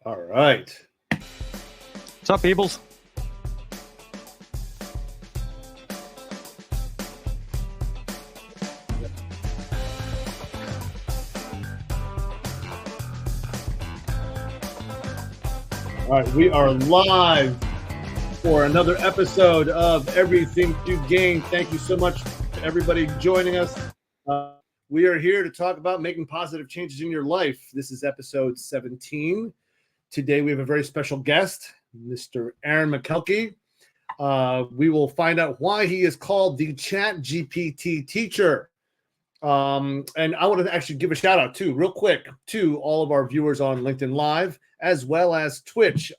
All right. What's up, peoples? All right, we are live for another episode of Everything to Gain. Thank you so much to everybody joining us. We are here to talk about making positive changes in your life. This is episode 17. Today we have a very special guest, Mr. Aaron Makelky. We will find out why he is called the ChatGPT teacher. And I want to actually give a shout out too, real quick, to all of our viewers on LinkedIn Live, as well as Twitch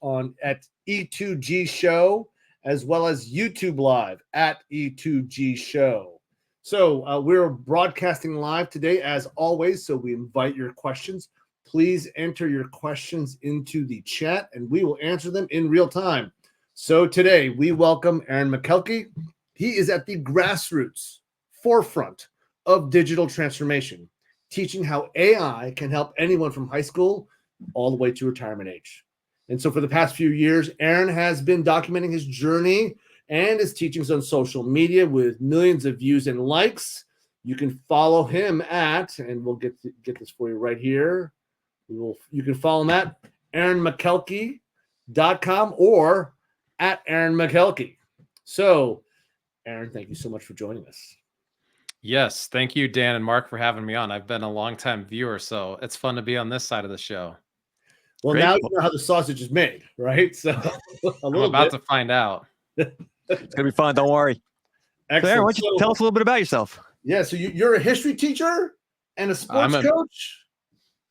at E2G Show, as well as YouTube Live at E2G Show. So we're broadcasting live today, as always. So we invite your questions. Please enter your questions into the chat, and we will answer them in real time. So today we welcome Aaron Makelky. He is at the grassroots forefront of digital transformation, teaching how AI can help anyone from high school all the way to retirement age. And so for the past few years, Aaron has been documenting his journey and his teachings on social media with millions of views and likes. You can follow him at, and we'll get this for you right here. You can follow him at aaronmakelky.com or at Aaron Makelky. So, Aaron, thank you so much for joining us. Yes, thank you, Dan and Mark, for having me on. I've been a longtime viewer, so it's fun to be on this side of the show. Well, Great. now you know how the sausage is made, right? So I'm about to find out. It's gonna be fun. Don't worry. Excellent. So, Aaron, why don't you tell us a little bit about yourself? Yeah, so you're a history teacher and a sports coach?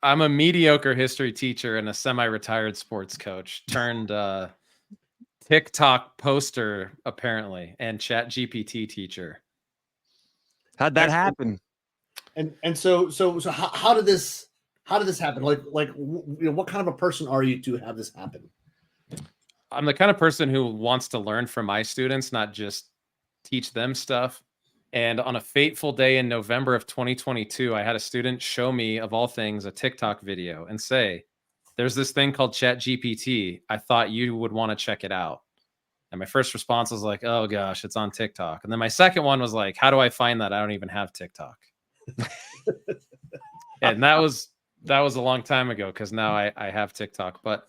I'm a mediocre history teacher and a semi-retired sports coach turned TikTok poster, apparently, and ChatGPT teacher. How'd that happen? And so how did this happen? Like what kind of a person are you to have this happen? I'm the kind of person who wants to learn from my students, not just teach them stuff. And on a fateful day in November of 2022, I had a student show me, of all things, a TikTok video and say, "There's this thing called ChatGPT. I thought you would want to check it out." And my first response was like, "Oh gosh, it's on TikTok." And then my second one was like, "How do I find that? I don't even have TikTok." And that was a long time ago, because now I have TikTok. But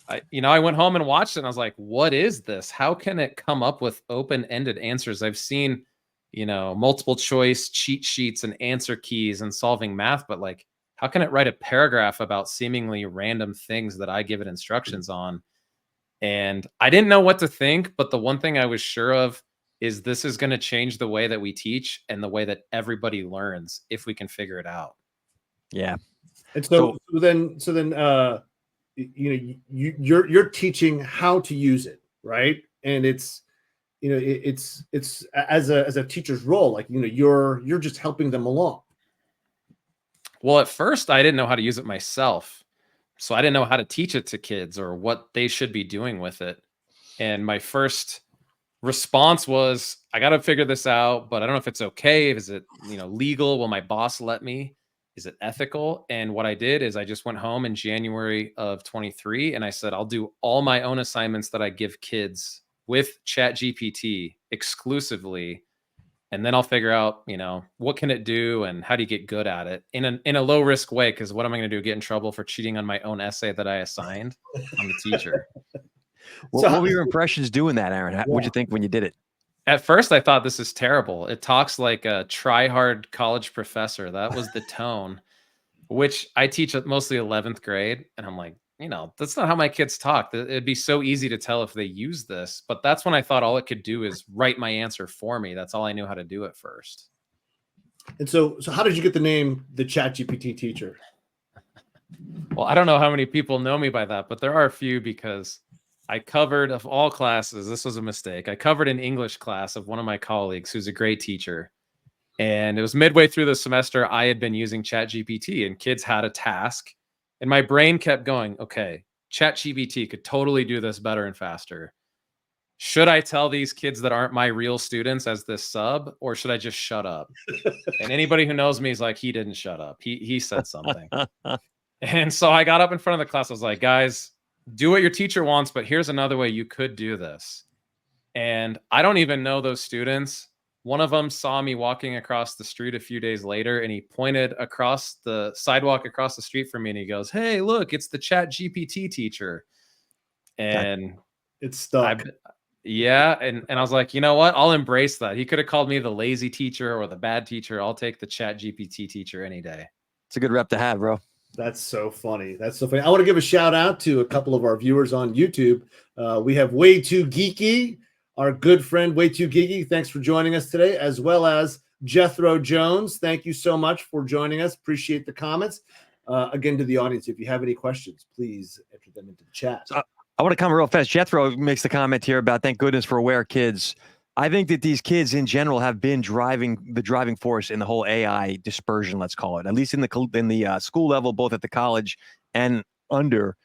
I went home and watched it, and I was like, what is this? How can it come up with open-ended answers? I've seen, multiple choice cheat sheets and answer keys and solving math, but like, how can it write a paragraph about seemingly random things that I give it instructions on? And I didn't know what to think, but the one thing I was sure of is this is going to change the way that we teach and the way that everybody learns if we can figure it out. Yeah. And so then you're teaching how to use it, right? And it's as a teacher's role, like you're just helping them along. Well, at first I didn't know how to use it myself. So I didn't know how to teach it to kids or what they should be doing with it. And my first response was, I got to figure this out, but I don't know if it's okay. Is it, legal? Will my boss let me? Is it ethical? And what I did is I just went home in January of 23 and I said, I'll do all my own assignments that I give kids with ChatGPT exclusively. And then I'll figure out, what can it do and how do you get good at it in a low risk way? Because what am I going to do? Get in trouble for cheating on my own essay that I assigned? I'm the teacher. What were your impressions doing that, Aaron? What'd you think when you did it? At first, I thought this is terrible. It talks like a try-hard college professor. That was the tone, which I teach at mostly 11th grade. And I'm like, that's not how my kids talk. It'd be so easy to tell if they use this. But that's when I thought all it could do is write my answer for me. That's all I knew how to do at first. And so how did you get the name the ChatGPT teacher? Well, I don't know how many people know me by that, but there are a few, because I covered, of all classes, this was a mistake. I covered an English class of one of my colleagues who's a great teacher. And it was midway through the semester, I had been using ChatGPT and kids had a task. And my brain kept going, okay, ChatGPT could totally do this better and faster. Should I tell these kids that aren't my real students as this sub, or should I just shut up? And anybody who knows me is like, he didn't shut up. He said something. And so I got up in front of the class. I was like, guys, do what your teacher wants, but here's another way you could do this. And I don't even know those students. One of them saw me walking across the street a few days later, and he pointed across the sidewalk across the street from me, and he goes, "Hey, look, it's the Chat GPT teacher." And it's stuck. yeah, and I was like, you know what? I'll embrace that. He could have called me the lazy teacher or the bad teacher. I'll take the Chat GPT teacher any day. It's a good rep to have, bro. That's so funny. That's so funny. I want to give a shout out to a couple of our viewers on YouTube. We have Way Too Geeky, our good friend Way Too Geeky. Thanks for joining us today, as well as Jethro Jones. Thank you so much for joining us. Appreciate the comments. Again, to the audience, if you have any questions, please enter them into the chat. So I want to come real fast. Jethro makes the comment here about thank goodness for aware kids. I think that these kids in general have been the driving force in the whole AI dispersion, let's call it, at least in the school level, both at the college and under.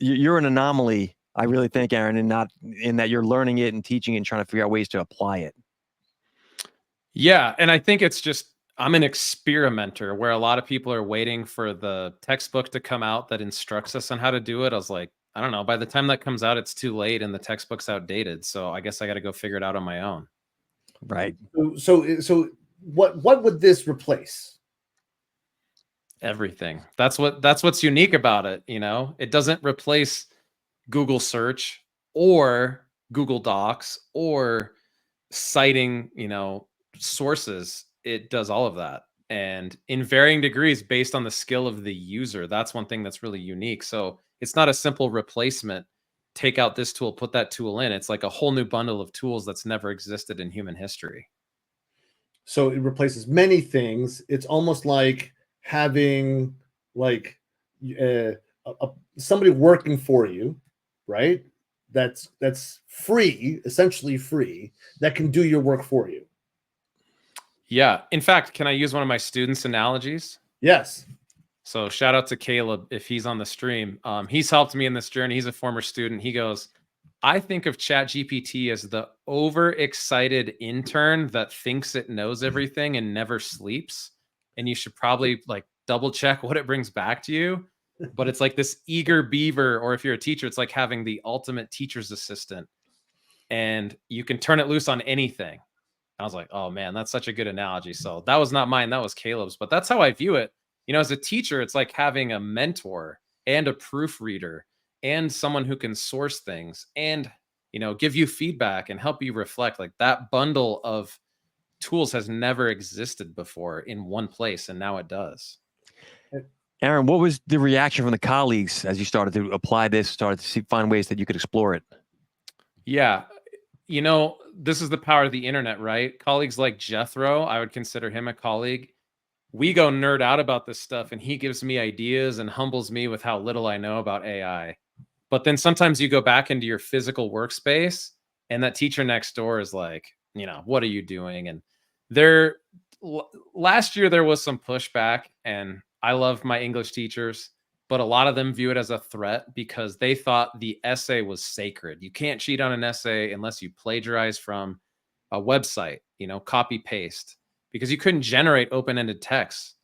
You're an anomaly, I really think, Aaron, and not in that you're learning it and teaching it and trying to figure out ways to apply it. Yeah, and I think it's just I'm an experimenter where a lot of people are waiting for the textbook to come out that instructs us on how to do it. I was like, I don't know. By the time that comes out, it's too late and the textbook's outdated. So I guess I got to go figure it out on my own. Right. So what would this replace? Everything. That's what's unique about it. You know, it doesn't replace Google search or Google Docs or citing, sources. It does all of that. And in varying degrees based on the skill of the user. That's one thing that's really unique. So it's not a simple replacement. Take out this tool, put that tool in. It's like a whole new bundle of tools that's never existed in human history. So it replaces many things. It's almost like having like somebody working for you, right? That's free, essentially free, that can do your work for you. Yeah. In fact, can I use one of my students' analogies? Yes. So shout out to Caleb if he's on the stream. He's helped me in this journey. He's a former student. He goes, I think of ChatGPT as the overexcited intern that thinks it knows everything and never sleeps. And you should probably like double check what it brings back to you. But it's like this eager beaver, or if you're a teacher, it's like having the ultimate teacher's assistant. And you can turn it loose on anything. I was like, oh man, that's such a good analogy. So that was not mine, that was Caleb's. But that's how I view it. As a teacher, it's like having a mentor and a proofreader and someone who can source things and, give you feedback and help you reflect. Like that bundle of tools has never existed before in one place, and now it does. Aaron, what was the reaction from the colleagues as you started to apply this, started to find ways that you could explore it? Yeah. This is the power of the internet, right? Colleagues like Jethro, I would consider him a colleague. We go nerd out about this stuff, and he gives me ideas and humbles me with how little I know about AI. But then sometimes you go back into your physical workspace, and that teacher next door is like, what are you doing? And last year there was some pushback, and I love my English teachers, but a lot of them view it as a threat because they thought the essay was sacred. You can't cheat on an essay unless you plagiarize from a website, copy paste, because you couldn't generate open-ended text.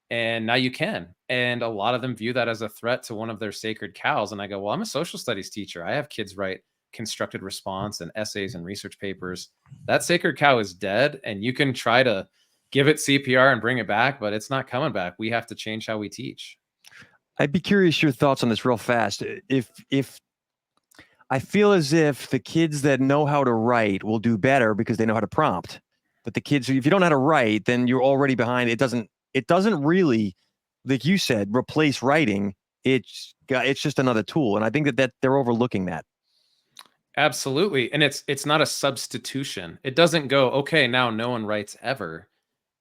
And now you can. And a lot of them view that as a threat to one of their sacred cows. And I go, well, I'm a social studies teacher. I have kids write constructed response and essays and research papers. That sacred cow is dead. And you can try to give it CPR and bring it back, but it's not coming back. We have to change how we teach. I'd be curious your thoughts on this real fast. If I feel as if the kids that know how to write will do better because they know how to prompt. But the kids, if you don't know how to write, then you're already behind. It doesn't really, like you said, replace writing. It's just another tool. And I think that they're overlooking that. Absolutely. And it's not a substitution. It doesn't go, okay, now no one writes ever.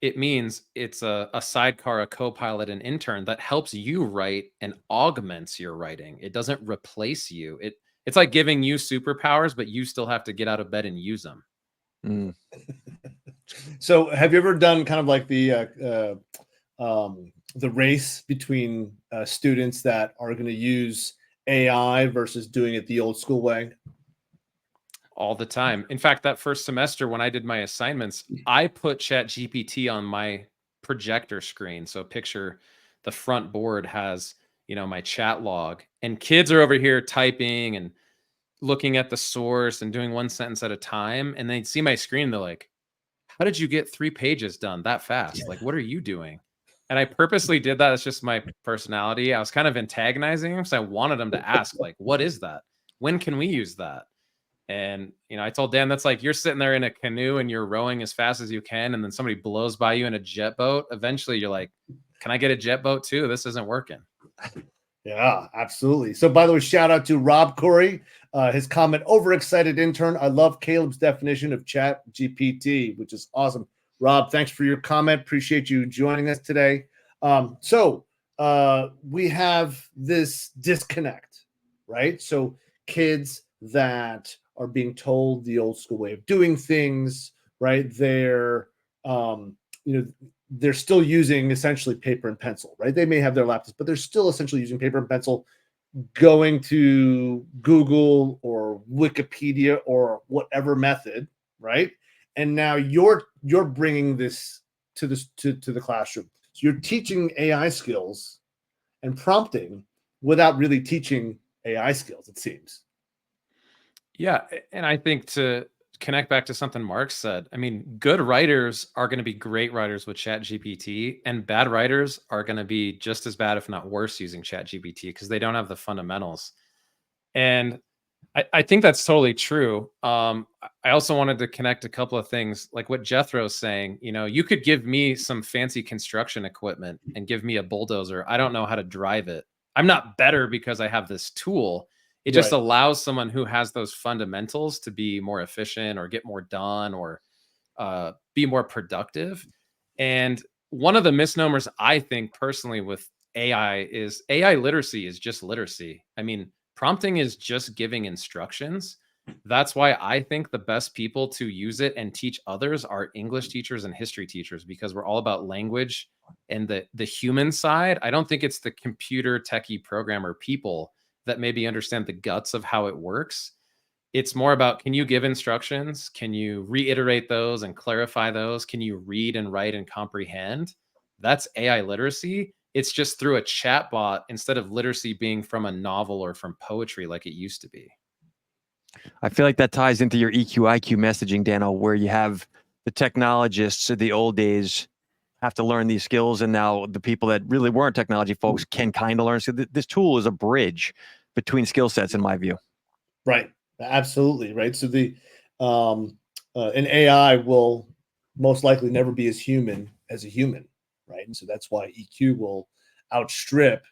It means it's a sidecar, a co-pilot, an intern that helps you write and augments your writing. It doesn't replace you. It's like giving you superpowers, but you still have to get out of bed and use them. Mm. So have you ever done kind of like the race between students that are going to use AI versus doing it the old school way? All the time. In fact, that first semester when I did my assignments, I put ChatGPT on my projector screen. So picture the front board has my chat log, and kids are over here typing and looking at the source and doing one sentence at a time. And they see my screen. They're like, how did you get 3 pages done that fast? Like, what are you doing? And I purposely did that. It's just my personality. I was kind of antagonizing them. So I wanted them to ask, like, what is that? When can we use that? And, I told Dan, that's like, you're sitting there in a canoe and you're rowing as fast as you can. And then somebody blows by you in a jet boat. Eventually you're like, can I get a jet boat too? This isn't working. Yeah, absolutely. So, by the way, shout out to Rob Corey. His comment, overexcited intern. I love Caleb's definition of chat GPT, which is awesome. Rob, thanks for your comment. Appreciate you joining us today. So we have this disconnect, right? So kids that are being told the old school way of doing things, right? They're, they're still using essentially paper and pencil, right? They may have their laptops, but they're still essentially using paper and pencil, going to Google or Wikipedia or whatever method, right? And now you're bringing this to the classroom. So you're teaching AI skills and prompting without really teaching AI skills, it seems. Yeah, and I think to connect back to something Mark said, I mean, good writers are going to be great writers with ChatGPT, and bad writers are going to be just as bad, if not worse, using ChatGPT because they don't have the fundamentals. And I think that's totally true. I also wanted to connect a couple of things, like what Jethro's saying. You could give me some fancy construction equipment and give me a bulldozer. I don't know how to drive it. I'm not better because I have this tool. It just Right. allows someone who has those fundamentals to be more efficient or get more done or be more productive. And one of the misnomers I think personally with AI is AI literacy is just literacy. I mean, prompting is just giving instructions. That's why I think the best people to use it and teach others are English teachers and history teachers, because we're all about language and the human side. I don't think it's the computer techie programmer people that maybe understand the guts of how it works. It's more about, can you give instructions? Can you reiterate those and clarify those? Can you read and write and comprehend? That's AI literacy. It's just through a chat bot instead of literacy being from a novel or from poetry like it used to be. I feel like that ties into your EQ IQ messaging, Dano, where you have the technologists of the old days have to learn these skills, and now the people that really weren't technology folks can kind of learn. So this tool is a bridge between skill sets, in my view. Right. Absolutely. Right. So an AI will most likely never be as human as a human. Right. And so that's why EQ will outstrip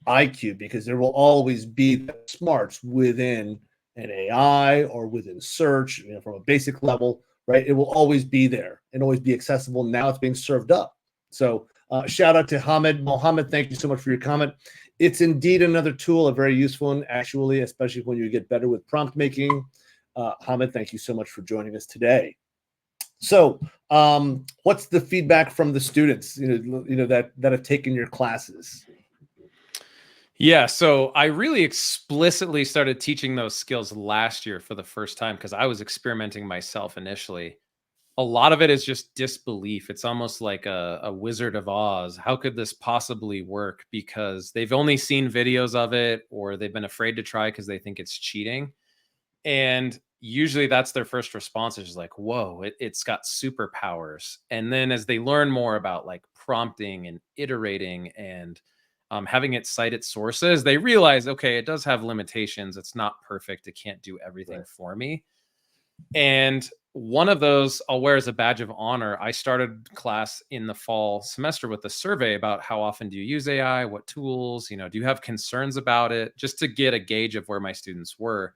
IQ, because there will always be smarts within an AI or within search, from a basic level, right? It will always be there and always be accessible. Now it's being served up. So shout out to Mohammed. Thank you so much for your comment. It's indeed another tool, a very useful one, actually, especially when you get better with prompt making. Hamid, thank you so much for joining us today. So what's the feedback from the students, that have taken your classes? Yeah, so I really explicitly started teaching those skills last year for the first time because I was experimenting myself initially. A lot of it is just disbelief. It's almost like a Wizard of Oz. How could this possibly work? Because they've only seen videos of it, or they've been afraid to try because they think it's cheating. And usually that's their first response, is like, whoa, it's got superpowers. And then as they learn more about like prompting and iterating and having it cite its sources, they realize, okay, it does have limitations. It's not perfect. It can't do everything for me. And one of those I'll wear as a badge of honor. I started class in the fall semester with a survey about how often do you use AI, what tools, do you have concerns about it, just to get a gauge of where my students were.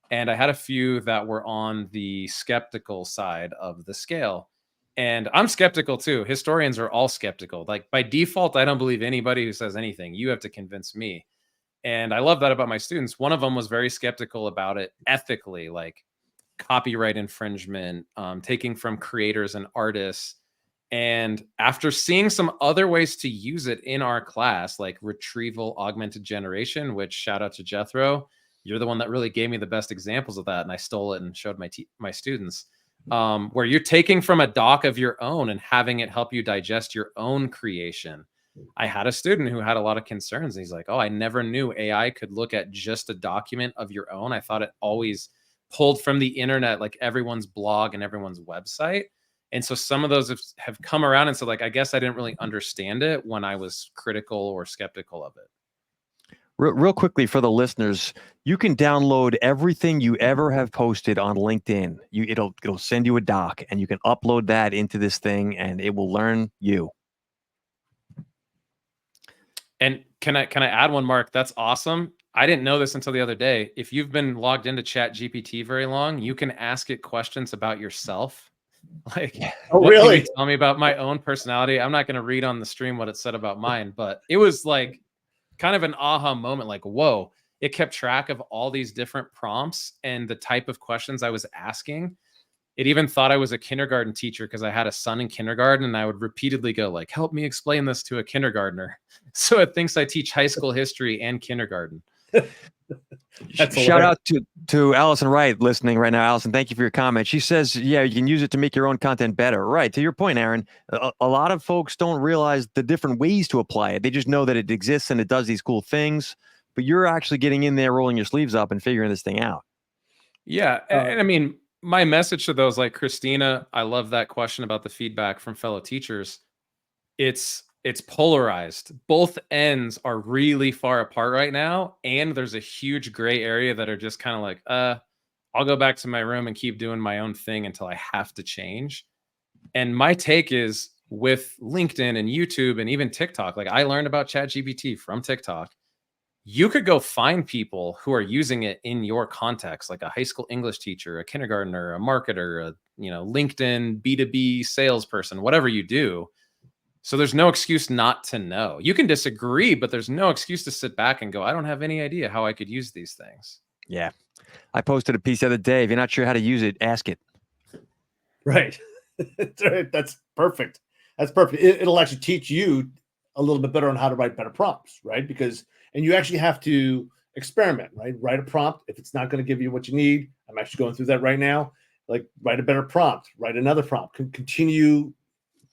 And I had a few that were on the skeptical side of the scale. And I'm skeptical too. Historians are all skeptical. Like by default, I don't believe anybody who says anything. You have to convince me. And I love that about my students. One of them was very skeptical about it ethically, like copyright infringement, taking from creators and artists. And after seeing some other ways to use it in our class, like retrieval augmented generation, which shout out to Jethro, you're the one that really gave me the best examples of that. And I stole it and showed my students, where you're taking from a doc of your own and having it help you digest your own creation. I had a student who had a lot of concerns. He's like, oh, I never knew AI could look at just a document of your own. I thought it always pulled from the internet, like everyone's blog and everyone's website. And so some of those have come around. And so like, I guess I didn't really understand it when I was critical or skeptical of it. Real quickly for the listeners, you can download everything you ever have posted on LinkedIn. It'll send you a doc, and you can upload that into this thing, and it will learn you. And can I add one, Mark? That's awesome. I didn't know this until the other day. If you've been logged into ChatGPT very long, you can ask it questions about yourself. Like, oh, what really? can you tell me about my own personality? I'm not going to read on the stream what it said about mine, but it was like kind of an aha moment. Like, whoa, it kept track of all these different prompts and the type of questions I was asking. It even thought I was a kindergarten teacher because I had a son in kindergarten, and I would repeatedly go like, help me explain this to a kindergartner. So it thinks I teach high school history and kindergarten. Shout out to Allison Wright listening right now. Allison, thank you for your comment. She says, yeah, you can use it to make your own content better. Right. To your point, Aaron, a lot of folks don't realize the different ways to apply it. They just know that it exists and it does these cool things, but you're actually getting in there, rolling your sleeves up and figuring this thing out. Yeah. And I mean, my message to those like Christina, I love that question about the feedback from fellow teachers. It's polarized. Both ends are really far apart right now. And there's a huge gray area that are just kind of like, I'll go back to my room and keep doing my own thing until I have to change. And my take is with LinkedIn and YouTube and even TikTok, like I learned about ChatGPT from TikTok. You could go find people who are using it in your context, like a high school English teacher, a kindergartner, a marketer, a LinkedIn B2B salesperson, whatever you do. So there's no excuse not to know. You can disagree, but there's no excuse to sit back and go, I don't have any idea how I could use these things. Yeah. I posted a piece the other day. If you're not sure how to use it, ask it. Right. That's perfect. That's perfect. It'll actually teach you a little bit better on how to write better prompts, right? And you actually have to experiment, right? Write a prompt. If it's not going to give you what you need, I'm actually going through that right now. Like, write a better prompt, write another prompt, continue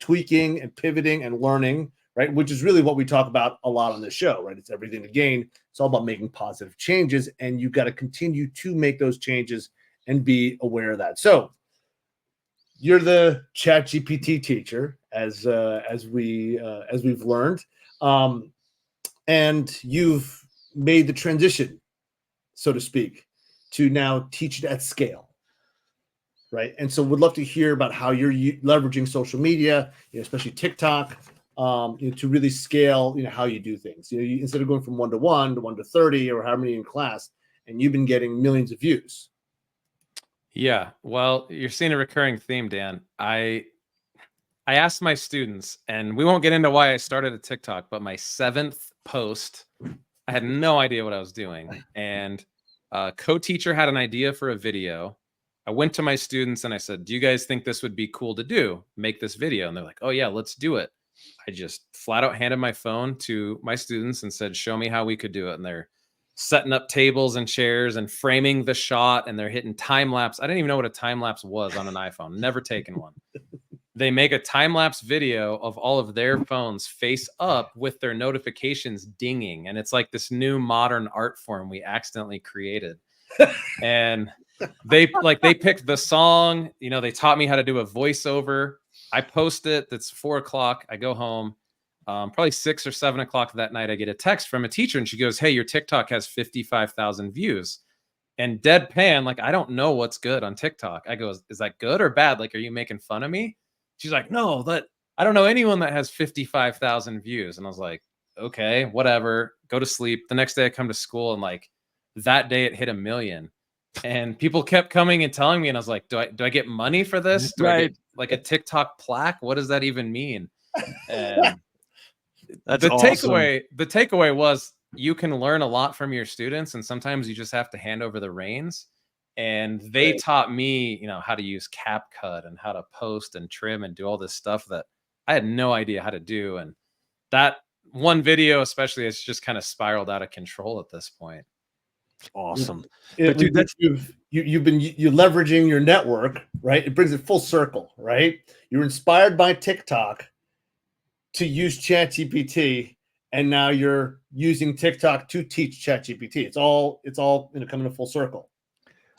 tweaking and pivoting and learning, right? Which is really what we talk about a lot on this show, right? It's everything to gain. It's all about making positive changes, and you've got to continue to make those changes and be aware of that. So you're the ChatGPT teacher, as we've learned. And you've made the transition, so to speak, to now teach it at scale, right? And so we'd love to hear about how you're leveraging social media, especially TikTok, to really scale, how you do things. Instead of going from 1 to 1 to 1 to 30 or how many in class, and you've been getting millions of views. Yeah, well, you're seeing a recurring theme, Dan. I asked my students, and we won't get into why I started a TikTok, but my 7th post, I had no idea what I was doing. And a co-teacher had an idea for a video. I went to my students and I said, do you guys think this would be cool to do? Make this video. And they're like, oh yeah, let's do it. I just flat out handed my phone to my students and said, show me how we could do it. And they're setting up tables and chairs and framing the shot, and they're hitting time lapse. I didn't even know what a time lapse was on an iPhone. Never taken one. They make a time-lapse video of all of their phones face up with their notifications dinging. And it's like this new modern art form we accidentally created. And they picked the song, they taught me how to do a voiceover. I post it. That's 4 o'clock. I go home. Probably 6 or 7 o'clock that night, I get a text from a teacher, and she goes, hey, your TikTok has 55,000 views. And deadpan, like, I don't know what's good on TikTok. I go, is that good or bad? Like, are you making fun of me? She's like, no, I don't know anyone that has 55,000 views. And I was like, okay, whatever, go to sleep. The next day I come to school, and like that day it hit 1 million. And people kept coming and telling me, and I was like, do I get money for this? Do I get like a TikTok plaque? What does that even mean? And That's awesome. The takeaway was you can learn a lot from your students, and sometimes you just have to hand over the reins. And they taught me, how to use CapCut and how to post and trim and do all this stuff that I had no idea how to do. And that one video, especially, has just kind of spiraled out of control at this point. Awesome. But dude, you're leveraging your network, right? It brings it full circle, right? You're inspired by TikTok. to use ChatGPT, and now you're using TikTok to teach ChatGPT. It's all coming to full circle.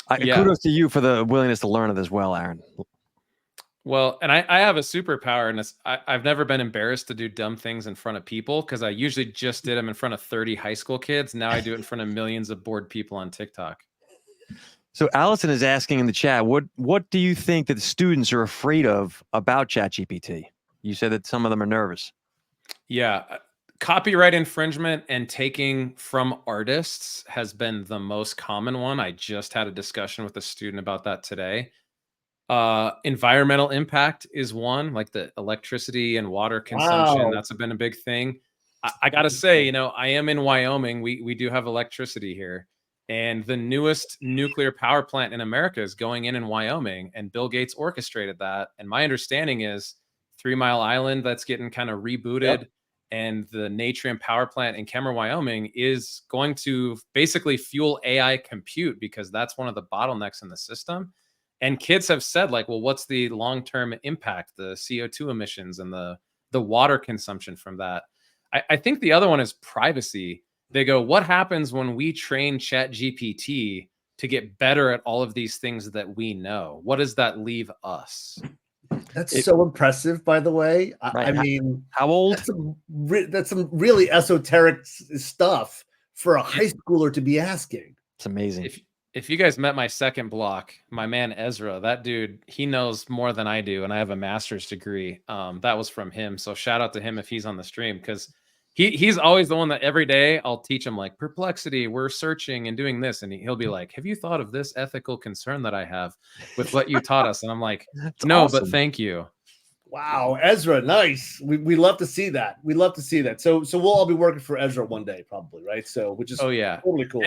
Kudos to you for the willingness to learn it as well, Aaron. Well, and I have a superpower, and I've never been embarrassed to do dumb things in front of people, because I usually just did them in front of 30 high school kids. Now I do it in front of millions of bored people on TikTok. So Allison is asking in the chat, what do you think that the students are afraid of about ChatGPT? You said that some of them are nervous. Yeah. Copyright infringement and taking from artists has been the most common one. I just had a discussion with a student about that today. Environmental impact is one, like the electricity and water consumption. Wow. That's been a big thing. I gotta say, I am in Wyoming. We do have electricity here, and the newest nuclear power plant in America is going in Wyoming, and Bill Gates orchestrated that. And my understanding is 3 Mile Island, that's getting kind of rebooted. Yep. And the Natrium power plant in Kemmer, Wyoming is going to basically fuel AI compute, because that's one of the bottlenecks in the system. And kids have said, like, well, what's the long-term impact, the CO2 emissions and the water consumption from that? I think the other one is privacy. They go, what happens when we train ChatGPT to get better at all of these things that we know? What does that leave us? That's so impressive, by the way. Right. I mean, how old? That's some really esoteric stuff for a high schooler to be asking. It's amazing. If you guys met my second block, my man Ezra, that dude, he knows more than I do, and I have a master's degree. That was from him. So shout out to him if he's on the stream, because he's always the one that every day I'll teach him, like, Perplexity, we're searching and doing this, and he'll be like, have you thought of this ethical concern that I have with what you taught us? And I'm like, no, awesome. But thank you. Wow, Ezra, nice. We love to see that. We love to see that. So we'll all be working for Ezra one day, probably, right? So, which is totally cool.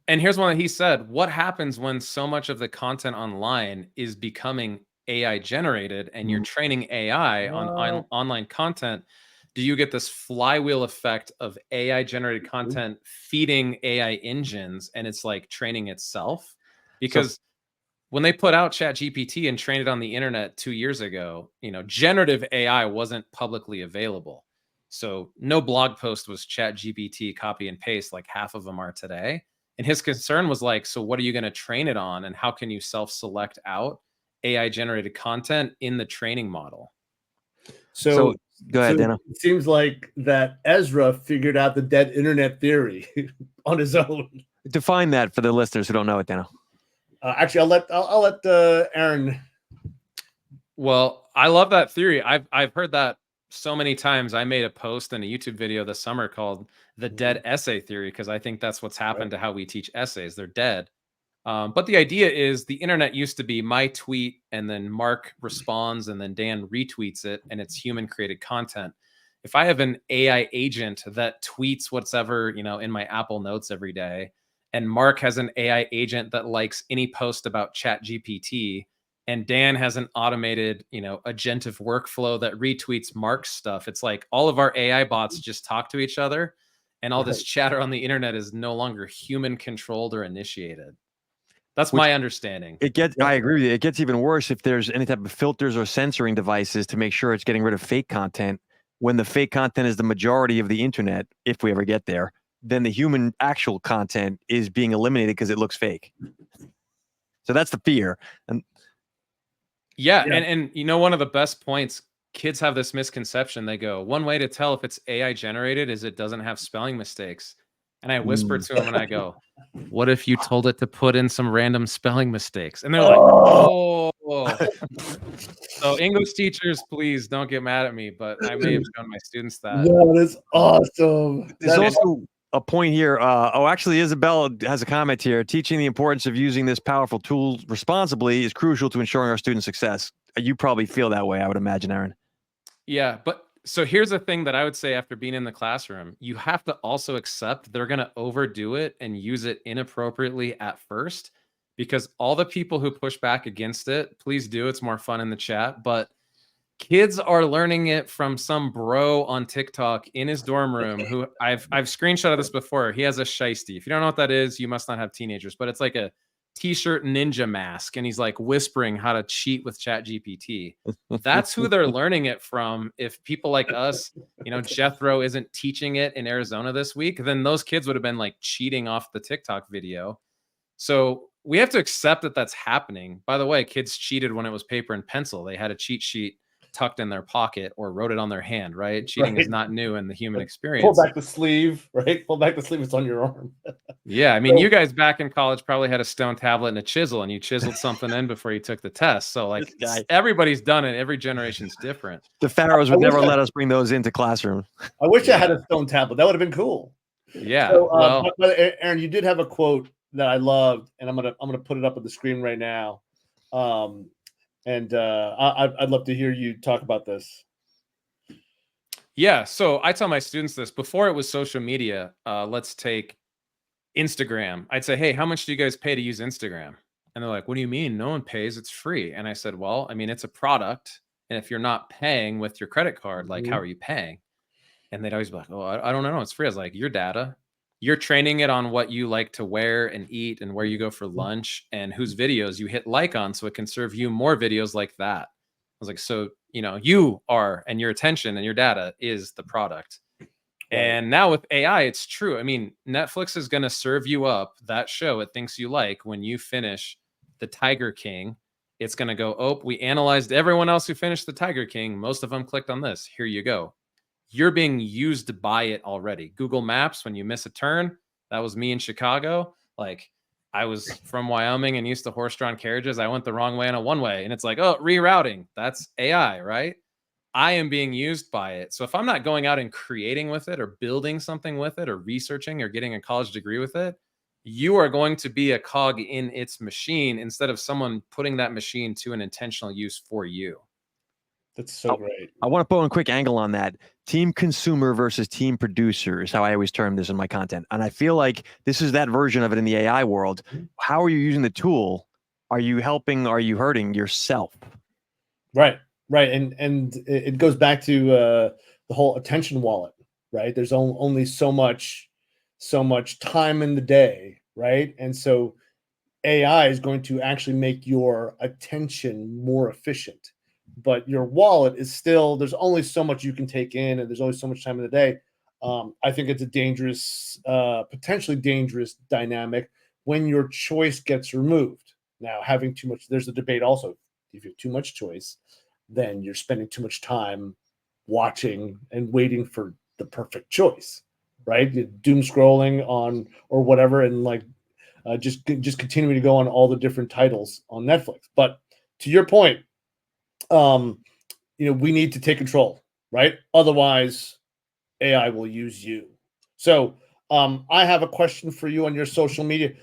And here's one that he said: what happens when so much of the content online is becoming AI generated, and you're training AI on online content? Do you get this flywheel effect of AI generated content feeding AI engines, and it's like training itself? Because when they put out ChatGPT and trained it on the internet 2 years ago, generative AI wasn't publicly available. So no blog post was ChatGPT copy and paste like half of them are today. And his concern was like, so what are you going to train it on? And how can you self-select out AI generated content in the training model? So go ahead, Dana. It seems like that Ezra figured out the dead internet theory on his own. Define that for the listeners who don't know it, Dana. Actually, I'll let Aaron. Well, I love that theory. I've heard that so many times. I made a post and a YouTube video this summer called the dead essay theory, because I think that's what's happened to how we teach essays. They're dead. But the idea is the internet used to be my tweet, and then Mark responds, and then Dan retweets it, and it's human created content. If I have an AI agent that tweets whatever, in my Apple Notes every day, and Mark has an AI agent that likes any post about ChatGPT, and Dan has an automated, agentive workflow that retweets Mark's stuff, it's like all of our AI bots just talk to each other, and all this chatter on the internet is no longer human controlled or initiated. That's my understanding. I agree with you. It gets even worse if there's any type of filters or censoring devices to make sure it's getting rid of fake content. When the fake content is the majority of the internet, if we ever get there, then the human actual content is being eliminated because it looks fake. So that's the fear. And one of the best points, kids have this misconception. They go, one way to tell if it's AI generated is it doesn't have spelling mistakes. And I whisper to them and I go, what if you told it to put in some random spelling mistakes? And they're like, oh. So English teachers, please don't get mad at me, but I may have shown my students that. No, that's awesome. There's also a point here. Actually, Isabel has a comment here. Teaching the importance of using this powerful tool responsibly is crucial to ensuring our student success. You probably feel that way, I would imagine, Aaron. Yeah, but so here's the thing that I would say after being in the classroom. You have to also accept they're going to overdo it and use it inappropriately at first, because all the people who push back against it, please do. It's more fun in the chat. But kids are learning it from some bro on TikTok in his dorm room who I've screenshotted this before. He has a shiesty. If you don't know what that is, you must not have teenagers. But it's like a t-shirt ninja mask and he's like whispering how to cheat with ChatGPT. That's who they're learning it from. If people like us, Jethro isn't teaching it in Arizona this week, then those kids would have been like cheating off the TikTok video. So we have to accept that that's happening. By the way, kids cheated when it was paper and pencil. They had a cheat sheet tucked in their pocket or wrote it on their hand, right? Cheating is not new in the human experience. Pull back the sleeve, right? Pull back the sleeve, it's on your arm. Yeah, I mean, you guys back in college probably had a stone tablet and a chisel, and you chiseled something in before you took the test. So, like, everybody's done it. Every generation's different. The pharaohs would never let us bring those into classroom. I wish I had a stone tablet. That would have been cool. Yeah. So, but Aaron, you did have a quote that I loved, and I'm gonna put it up on the screen right now. I'd love to hear you talk about this. Yeah, so I tell my students this before it was social media. Let's take Instagram. I'd say, hey, how much do you guys pay to use Instagram? And they're like, what do you mean? No one pays. It's free. And I said, well, I mean, it's a product. And if you're not paying with your credit card, like, how are you paying? And they'd always be like, oh, I don't know. It's free. I was like, your data. You're training it on what you like to wear and eat and where you go for lunch and whose videos you hit like on so it can serve you more videos like that. I was like, so, you are, and your attention and your data is the product. Right. And now with AI, it's true. I mean, Netflix is going to serve you up that show it thinks you like when you finish The Tiger King. It's going to go, oh, we analyzed everyone else who finished The Tiger King. Most of them clicked on this. Here you go. You're being used by it already. Google Maps, when you miss a turn, that was me in Chicago. Like, I was from Wyoming and used to horse-drawn carriages. I went the wrong way on a one-way, and it's like, oh, rerouting. That's AI, right? I am being used by it. So if I'm not going out and creating with it or building something with it or researching or getting a college degree with it, you are going to be a cog in its machine instead of someone putting that machine to an intentional use for you. That's so great. I want to put a quick angle on that. Team consumer versus team producer is how I always term this in my content. And I feel like this is that version of it in the AI world. How are you using the tool? Are you helping? Are you hurting yourself? Right. And it goes back to the whole attention wallet, right? There's only so much time in the day, right? And so AI is going to actually make your attention more efficient. But your wallet is still, there's only so much you can take in, and there's only so much time in the day. I think it's a dangerous, potentially dangerous dynamic when your choice gets removed. Now, having too much, there's a debate also. If you have too much choice, then you're spending too much time watching and waiting for the perfect choice, right? Doom scrolling on or whatever, and like just continuing to go on all the different titles on Netflix. But to your point, we need to take control, right? Otherwise, AI will use you. So I have a question for you on your social media,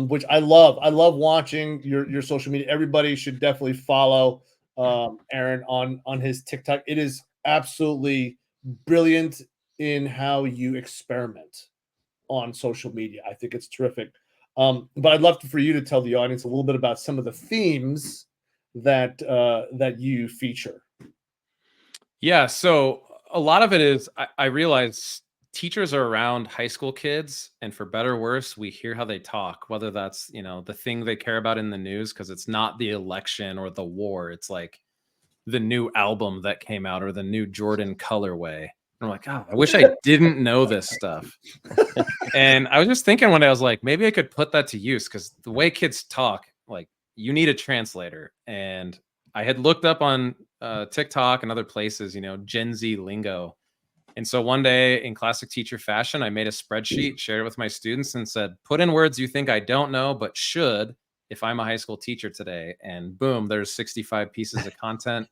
which I love. I love watching your social media. Everybody should definitely follow Aaron on his TikTok. It is absolutely brilliant in how you experiment on social media. I think it's terrific. But I'd love for you to tell the audience a little bit about some of the themes that you feature. Yeah, so a lot of it is I realize teachers are around high school kids, and for better or worse, we hear how they talk, whether that's, the thing they care about in the news, because it's not the election or the war. It's like the new album that came out or the new Jordan colorway. And I'm like, oh, I wish I didn't know this stuff. And I was just thinking one day, I was like, maybe I could put that to use, because the way kids talk, like, you need a translator. And I had looked up on TikTok and other places, Gen Z lingo. And so one day in classic teacher fashion, I made a spreadsheet, shared it with my students, and said, put in words you think I don't know, but should if I'm a high school teacher today. And boom, there's 65 pieces of content.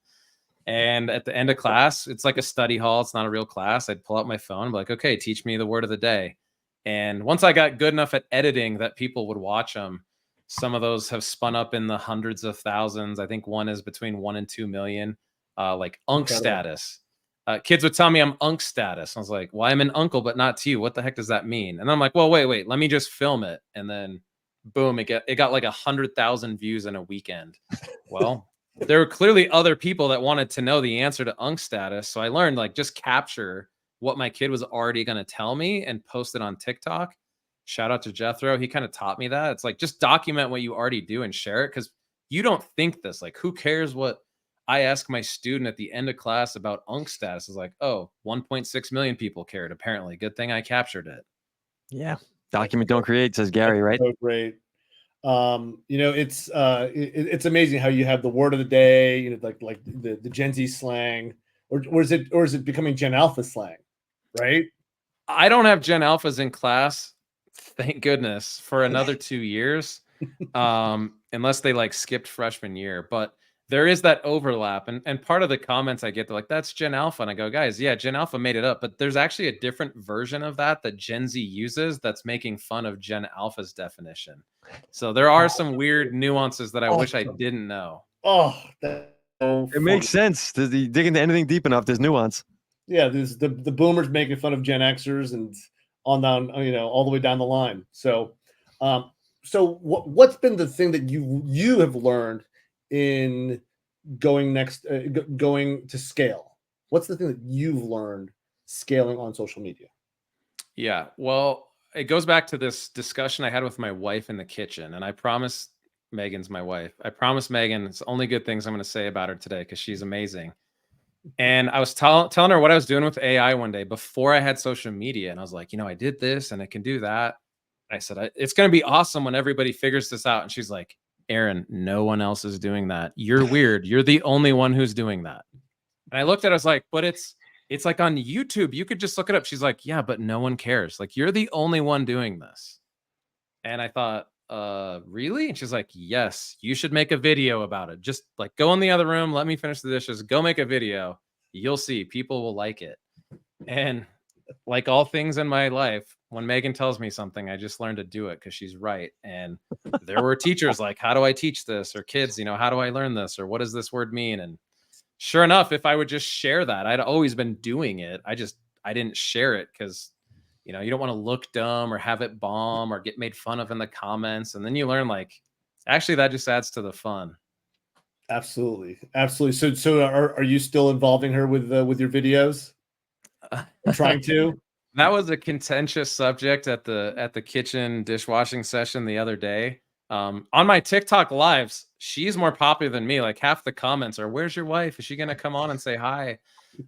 And at the end of class, it's like a study hall. It's not a real class. I'd pull out my phone and be like, okay, teach me the word of the day. And once I got good enough at editing that people would watch them, some of those have spun up in the hundreds of thousands. I think one is between 1 and 2 million, like Unk status. Kids would tell me I'm Unk status. I was like, well, I'm an uncle, but not to you. What the heck does that mean? And I'm like, well, wait, let me just film it. And then boom, it got like 100,000 views in a weekend. Well, there were clearly other people that wanted to know the answer to Unk status. So I learned, like, just capture what my kid was already going to tell me and post it on TikTok. shout out to Jethro. He kind of taught me that. It's like, just document what you already do and share it, because you don't think this. Like, who cares what I ask my student at the end of class about UNC status? Is like, oh, 1.6 million people cared. Apparently, good thing I captured it. Yeah, document, don't create, says Gary, right? So great. It's amazing how you have the word of the day, like the Gen Z slang, or is it becoming Gen Alpha slang, right? I don't have Gen Alphas in class, thank goodness, for another 2 years, unless they like skipped freshman year. But there is that overlap, and part of the comments I get, they're like, "That's Gen Alpha," and I go, "Guys, yeah, Gen Alpha made it up, but there's actually a different version of that Gen Z uses that's making fun of Gen Alpha's definition." So there are some weird nuances that I wish I didn't know. Oh, that's so It makes sense. Does he dig into anything deep enough? There's nuance. Yeah, there's the boomers making fun of Gen Xers and on down, all the way down the line. So, what's been the thing that you have learned in going to scale? What's the thing that you've learned scaling on social media? Yeah, well, it goes back to this discussion I had with my wife in the kitchen, and I promised Megan's my wife. I promised Megan it's only good things I'm going to say about her today because she's amazing. And I was telling her what I was doing with AI one day before I had social media, and I was like, I did this and it can do that. I said, it's going to be awesome when everybody figures this out. And she's like, Aaron, no one else is doing that. You're weird. You're the only one who's doing that. And I looked at it, I was like, but it's like on YouTube. You could just look it up. She's like, yeah, but no one cares. Like, you're the only one doing this. And I thought, really? And she's like, yes, you should make a video about it. Just like go in the other room, let me finish the dishes, go make a video. You'll see people will like it. And like all things in my life, when Megan tells me something, I just learn to do it because she's right. And there were teachers like, how do I teach this? Or kids, how do I learn this? Or what does this word mean? And sure enough, if I would just share that, I'd always been doing it. I didn't share it because, you don't want to look dumb or have it bomb or get made fun of in the comments. And then you learn like, actually, that just adds to the fun. Absolutely. Absolutely. So are you still involving her with your videos? Trying to? That was a contentious subject at the kitchen dishwashing session the other day. On my TikTok lives, she's more popular than me. Like half the comments are, "Where's your wife? Is she going to come on and say hi?"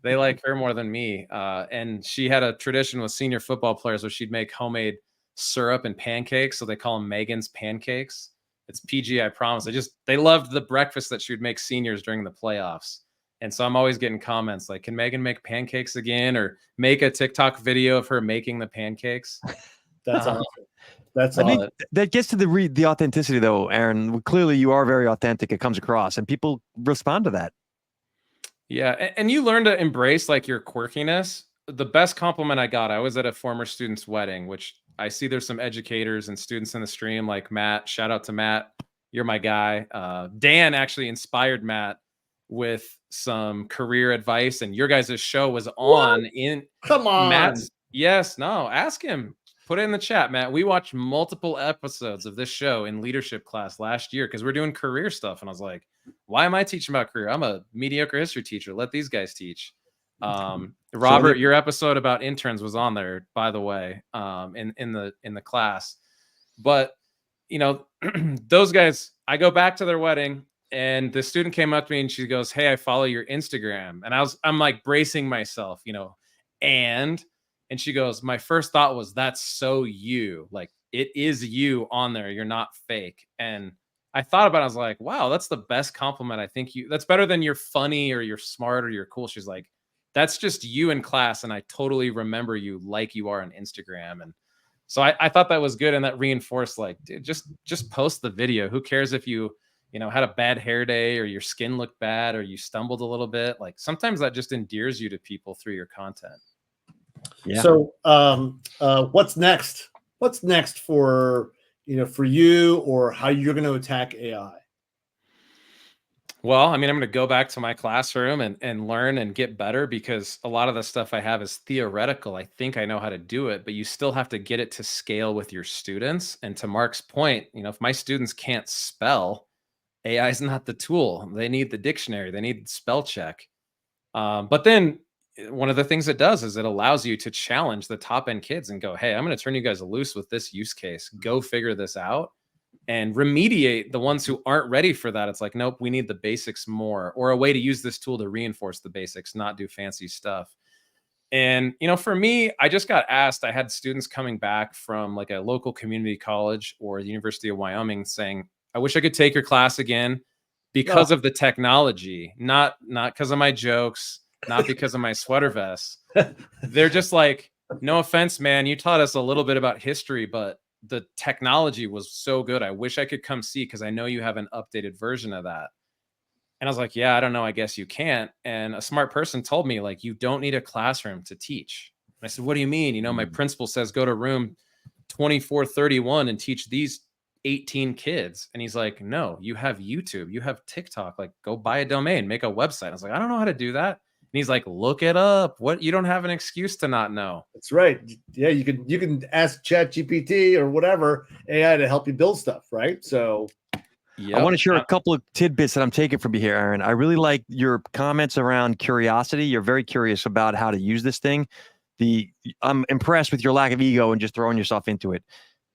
They like her more than me. And she had a tradition with senior football players where she'd make homemade syrup and pancakes. So they call them Megan's pancakes. It's PG, I promise. They loved the breakfast that she would make seniors during the playoffs. And so I'm always getting comments like, can Megan make pancakes again? Or make a TikTok video of her making the pancakes. That's awesome. I think that gets to the authenticity, though, Aaron. Clearly, you are very authentic. It comes across, and people respond to that. Yeah, and you learn to embrace like your quirkiness. The best compliment I got, I was at a former student's wedding, which I see there's some educators and students in the stream, like Matt. Shout out to Matt. You're my guy. Dan actually inspired Matt with some career advice, and your guys' show was on in Come on. Matt's. Yes, no, ask him. Put it in the chat, Matt. We watched multiple episodes of this show in leadership class last year because we're doing career stuff. And I was like, why am I teaching about career? I'm a mediocre history teacher. Let these guys teach. Robert, your episode about interns was on there, by the way, in the class. But, those guys, I go back to their wedding and the student came up to me and she goes, "Hey, I follow your Instagram." And I'm like bracing myself, and she goes, "My first thought was, that's so you. Like, it is you on there. You're not fake." And I thought about it. I was like, wow, that's the best compliment. I think that's better than you're funny or you're smart or you're cool. She's like, that's just you in class. And I totally remember you like you are on Instagram. And so I thought that was good. And that reinforced like, dude, just post the video. Who cares if you had a bad hair day or your skin looked bad or you stumbled a little bit? Like sometimes that just endears you to people through your content. Yeah. So what's next? What's next for you, or how you're going to attack AI? Well, I mean, I'm going to go back to my classroom and learn and get better, because a lot of the stuff I have is theoretical. I think I know how to do it, but you still have to get it to scale with your students. And to Mark's point, if my students can't spell, AI is not the tool. They need the dictionary. They need spell check. But then one of the things it does is it allows you to challenge the top end kids and go, hey, I'm going to turn you guys loose with this use case. Go figure this out and remediate the ones who aren't ready for that. It's like, nope, we need the basics more, or a way to use this tool to reinforce the basics, not do fancy stuff. And, for me, I just got asked, I had students coming back from like a local community college or the University of Wyoming saying, I wish I could take your class again because of the technology, not because of my jokes, not because of my sweater vest. They're just like, no offense, man, you taught us a little bit about history, but the technology was so good. I wish I could come see, because I know you have an updated version of that. And I was like, yeah, I don't know. I guess you can't. And a smart person told me, like, you don't need a classroom to teach. And I said, what do you mean? My principal says go to room 2431 and teach these 18 kids. And he's like, no, you have YouTube, you have TikTok, like go buy a domain, make a website. I was like, I don't know how to do that. And he's like, look it up. What? You don't have an excuse to not know. That's right. Yeah, you can ask ChatGPT or whatever AI to help you build stuff, right? So yep. I want to share a couple of tidbits that I'm taking from you here, Aaron. I really like your comments around curiosity. You're very curious about how to use this thing. I'm impressed with your lack of ego and just throwing yourself into it.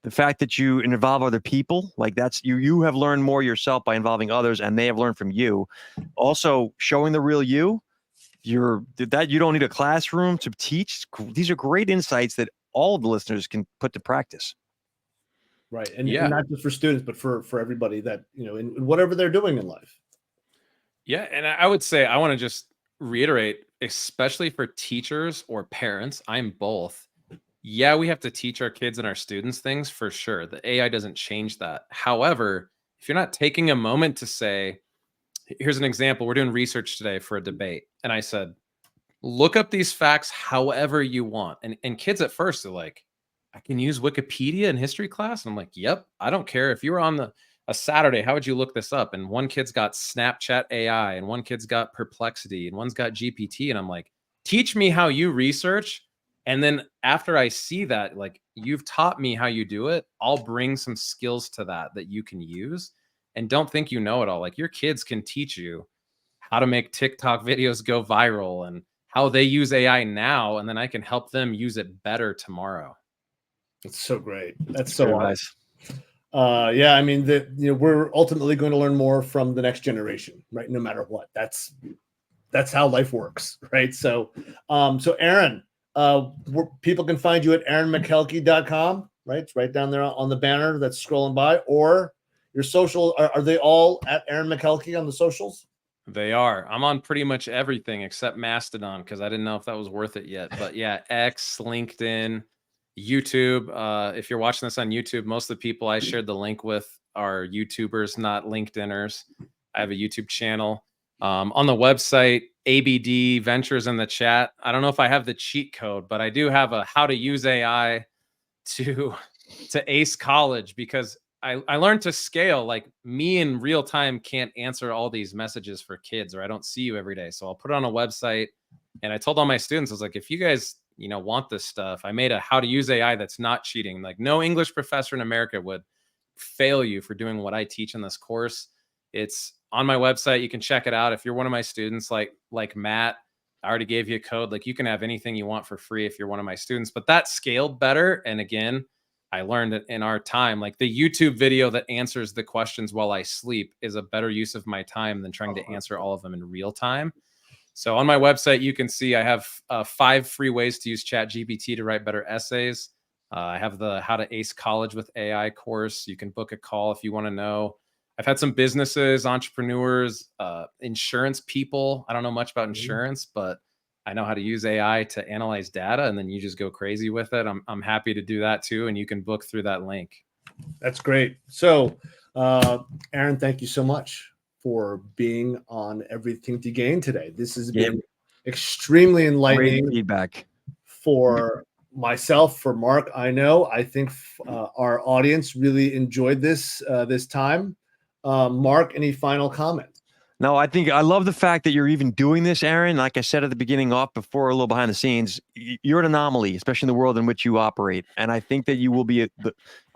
The fact that you involve other people, like that's you have learned more yourself by involving others, and they have learned from you. Also, showing the real you. You don't need a classroom to teach. These are great insights that all of the listeners can put to practice. Right. And not just for students, but for everybody that, in whatever they're doing in life. Yeah. And I would say, I want to just reiterate, especially for teachers or parents, I'm both. Yeah, we have to teach our kids and our students things for sure. The AI doesn't change that. However, if you're not taking a moment to say, here's an example, we're doing research today for a debate. And I said, look up these facts however you want. And kids at first are like, I can use Wikipedia in history class. And I'm like, yep, I don't care. If you were on a Saturday, how would you look this up? And one kid's got Snapchat AI, and one kid's got Perplexity, and one's got GPT. And I'm like, teach me how you research. And then after I see that, like, you've taught me how you do it, I'll bring some skills to that you can use. And don't think you know it all. Like, your kids can teach you how to make TikTok videos go viral and how they use AI now. And then I can help them use it better tomorrow. It's so great. That's so nice. Yeah, I mean, we're ultimately going to learn more from the next generation, right? No matter what. That's how life works, right? So, Aaron, people can find you at aaronmakelky.com, right? It's right down there on the banner that's scrolling by. Or your social, are they all at Aaron Makelky on the socials? They are. I'm on pretty much everything except Mastodon, because I didn't know if that was worth it yet. But yeah, X, LinkedIn, YouTube. If you're watching this on YouTube, most of the people I shared the link with are YouTubers, not LinkedIners. I have a YouTube channel. On the website, ABD Ventures in the chat. I don't know if I have the cheat code, but I do have a how to use AI to ace college, because I learned to scale. Like, me in real time can't answer all these messages for kids, or I don't see you every day. So I'll put it on a website. And I told all my students, I was like, if you guys, want this stuff, I made a how to use AI that's not cheating. Like, no English professor in America would fail you for doing what I teach in this course. It's on my website. You can check it out. If you're one of my students, like Matt, I already gave you a code. Like, you can have anything you want for free if you're one of my students. But that scaled better. And again, I learned it in our time. Like, the YouTube video that answers the questions while I sleep is a better use of my time than trying to answer all of them in real time. So on my website, you can see I have 5 free ways to use ChatGPT to write better essays. I have the How to Ace College with AI course. You can book a call if you want to know. I've had some businesses, entrepreneurs, insurance people. I don't know much about insurance, but I know how to use AI to analyze data, and then you just go crazy with it. I'm happy to do that too, and you can book through that link. That's great. So, Aaron, thank you so much for being on Everything to Gain today. This has been extremely enlightening. Great feedback for myself, for Mark. I think our audience really enjoyed this time. Mark, any final comments? No, I think I love the fact that you're even doing this, Aaron. Like I said at the beginning, before a little behind the scenes, you're an anomaly, especially in the world in which you operate. And I think that you will be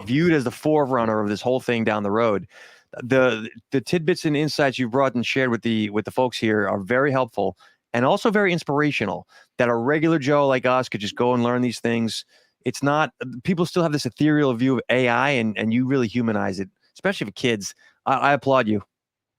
viewed as the forerunner of this whole thing down the road. The tidbits and insights you've brought and shared with the folks here are very helpful. and also very inspirational, that a regular Joe like us could just go and learn these things. It's not, people still have this ethereal view of AI, and you really humanize it, especially for kids. I applaud you.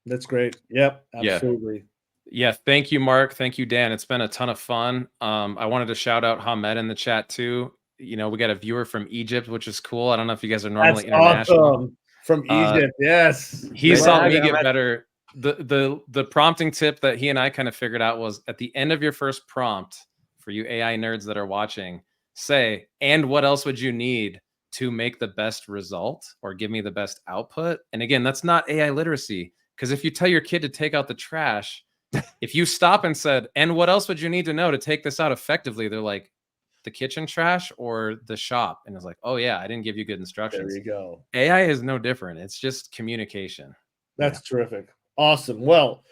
That's great. Yep, absolutely. Yeah, thank you, Mark. Thank you, Dan. It's been a ton of fun. I wanted to shout out Hamed in the chat too. You know, we got a viewer from Egypt, which is cool. I don't know if you guys are normally international. Awesome. From Egypt, yes. He saw me get better. The prompting tip that he and I kind of figured out was, at the end of your first prompt, for you AI nerds that are watching, say, and what else would you need to make the best result or give me the best output? And again, that's not AI literacy, because if you tell your kid to take out the trash, if you stop and said, and what else would you need to know to take this out effectively? They're like, the kitchen trash or the shop? And it's like, oh yeah, I didn't give you good instructions. There you go. AI is no different. It's just communication. That's terrific. Awesome. Well,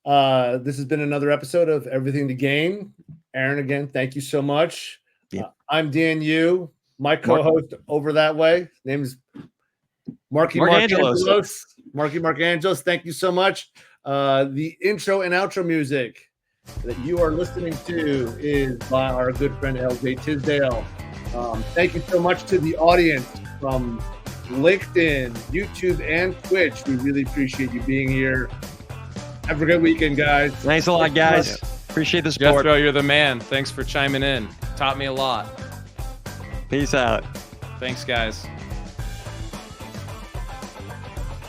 this has been another episode of Everything to Gain. Aaron, again, thank you so much. I'm Dan Yu. My co-host over that way, his name is Marky Markangelos. Marky Markangelos, thank you so much. The intro and outro music that you are listening to is by our good friend LJ Tisdale. Thank you so much to the audience from LinkedIn, YouTube, and Twitch. We really appreciate you being here. Have a great weekend, guys. Thanks a lot, guys. Appreciate the support. Jethro, you're the man. Thanks for chiming in. Taught me a lot. Peace out. Thanks, guys.